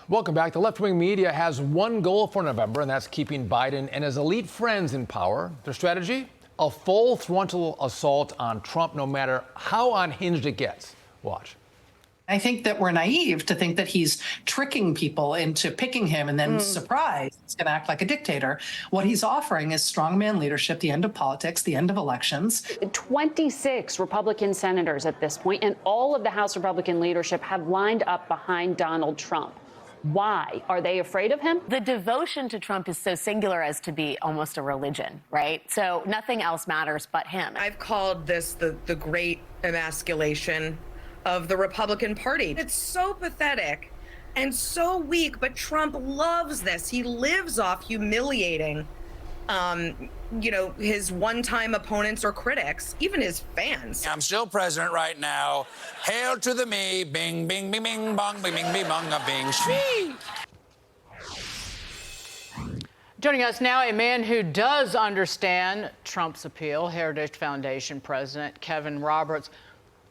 Welcome back. The left-wing media has one goal for November, and that's keeping Biden and his elite friends in power. Their strategy? A full frontal assault on Trump, no matter how unhinged it gets. Watch. I think that we're naive to think that he's tricking people into picking him and then surprise, he's going to act like a dictator. What he's offering is strongman leadership, the end of politics, the end of elections. 26 Republican senators at this point, and all of the House Republican leadership have lined up behind Donald Trump. Why? Are they afraid of him? The devotion to Trump is so singular as to be almost a religion, right? So nothing else matters but him. I've called this the great emasculation of the Republican Party. It's so pathetic and so weak, but Trump loves this. He lives off humiliating, his one-time opponents or critics, even his fans. I'm still president right now. Hail to the me, bing, bing, bing, bing, bong, bing, bing, bing, bong, a bing, shwee. Joining us now, a man who does understand Trump's appeal, Heritage Foundation President Kevin Roberts.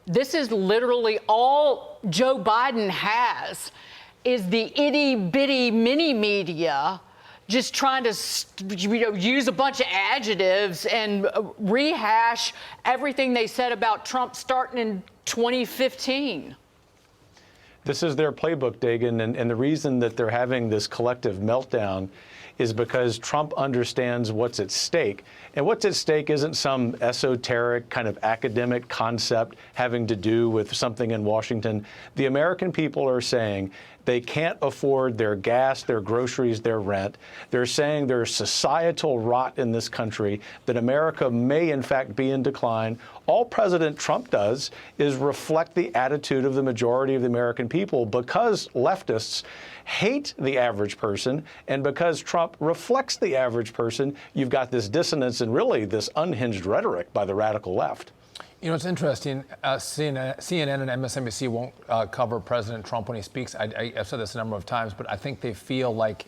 This is literally all Joe Biden has, is the itty-bitty mini media just trying to use a bunch of adjectives and rehash everything they said about Trump starting in 2015. This is their playbook, Dagan, and the reason that they're having this collective meltdown is because Trump understands what's at stake. And what's at stake isn't some esoteric kind of academic concept having to do with something in Washington. The American people are saying they can't afford their gas, their groceries, their rent. They're saying there's societal rot in this country, that America may in fact be in decline. All President Trump does is reflect the attitude of the majority of the American people, because leftists hate the average person, and because Trump reflects the average person, you've got this dissonance and really this unhinged rhetoric by the radical left. You know, it's interesting. CNN and MSNBC won't cover President Trump when he speaks. I've said this a number of times, but I think they feel like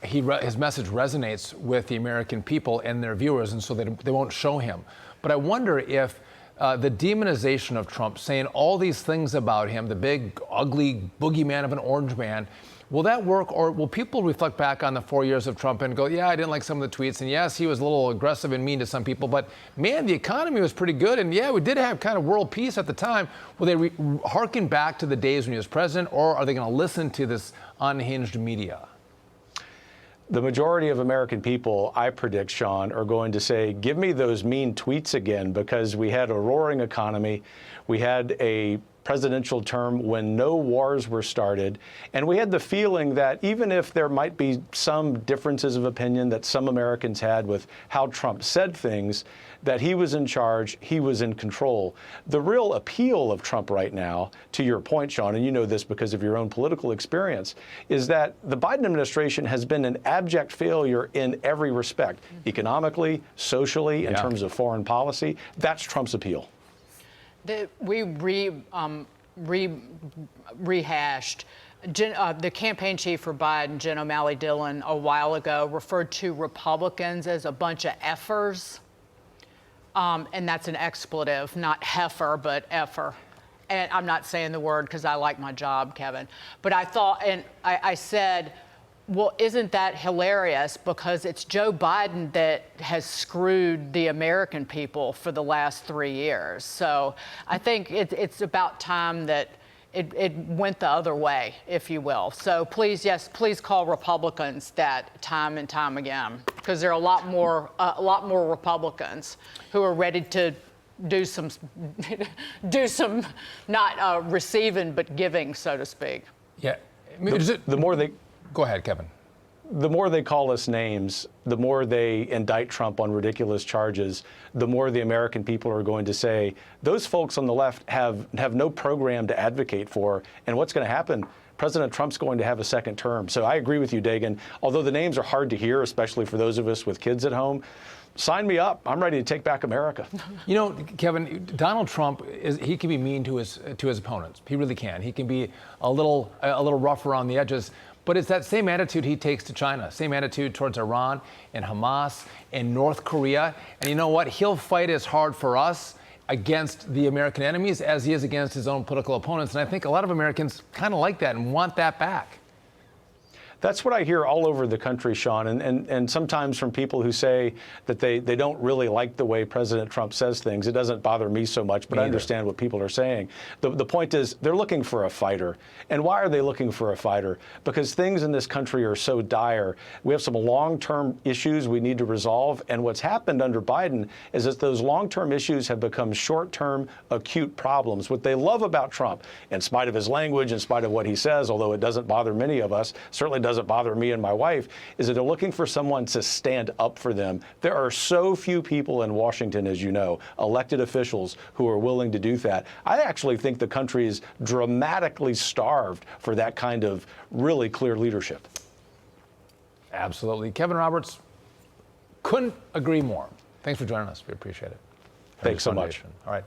his message resonates with the American people and their viewers, and so they won't show him. But I wonder if the demonization of Trump, saying all these things about him, the big, ugly boogeyman of an orange man, will that work, or will people reflect back on the 4 years of Trump and go, yeah, I didn't like some of the tweets, and yes, he was a little aggressive and mean to some people, but man, the economy was pretty good, and yeah, we did have kind of world peace at the time. Will they harken back to the days when he was president, or are they going to listen to this unhinged media? The majority of American people, I predict, Sean, are going to say, give me those mean tweets again, because we had a roaring economy. We had a presidential term when no wars were started. And we had the feeling that even if there might be some differences of opinion that some Americans had with how Trump said things, that he was in charge, he was in control. The real appeal of Trump right now, to your point, Sean, and you know this because of your own political experience, is that the Biden administration has been an abject failure in every respect, economically, socially, in terms of foreign policy. That's Trump's appeal. We rehashed. The campaign chief for Biden, Jen O'Malley Dillon, a while ago referred to Republicans as a bunch of effers. And that's an expletive, not heifer, but effer. And I'm not saying the word because I like my job, Kevin. But I thought, and I said, well, isn't that hilarious? Because it's Joe Biden that has screwed the American people for the last 3 years. So I think it's about time that it went the other way, if you will. So please, yes, please call Republicans that time and time again, because there are a lot more Republicans who are ready to do some not receiving but giving, so to speak. Yeah. The more they Go ahead, Kevin. The more they call us names, the more they indict Trump on ridiculous charges, the more the American people are going to say, those folks on the left have no program to advocate for. And what's going to happen? President Trump's going to have a second term. So I agree with you, Dagan. Although the names are hard to hear, especially for those of us with kids at home, sign me up. I'm ready to take back America. You know, Kevin, Donald Trump he can be mean to his opponents. He really can. He can be a little rough around the edges. But it's that same attitude he takes to China, same attitude towards Iran and Hamas and North Korea. And you know what? He'll fight as hard for us against the American enemies as he is against his own political opponents. And I think a lot of Americans kind of like that and want that back. That's what I hear all over the country, Sean, and sometimes from people who say that they don't really like the way President Trump says things. It doesn't bother me so much, but I understand what people are saying. The point is they're looking for a fighter. And why are they looking for a fighter? Because things in this country are so dire. We have some long-term issues we need to resolve, and what's happened under Biden is that those long-term issues have become short-term, acute problems. What they love about Trump, in spite of his language, in spite of what he says, although it doesn't bother many of us, certainly doesn't bother me and my wife, is that they're looking for someone to stand up for them. There are so few people in Washington, as you know, elected officials who are willing to do that. I actually think the country is dramatically starved for that kind of really clear leadership. Absolutely. Kevin Roberts, couldn't agree more. Thanks for joining us. We appreciate it. Thanks so much. All right.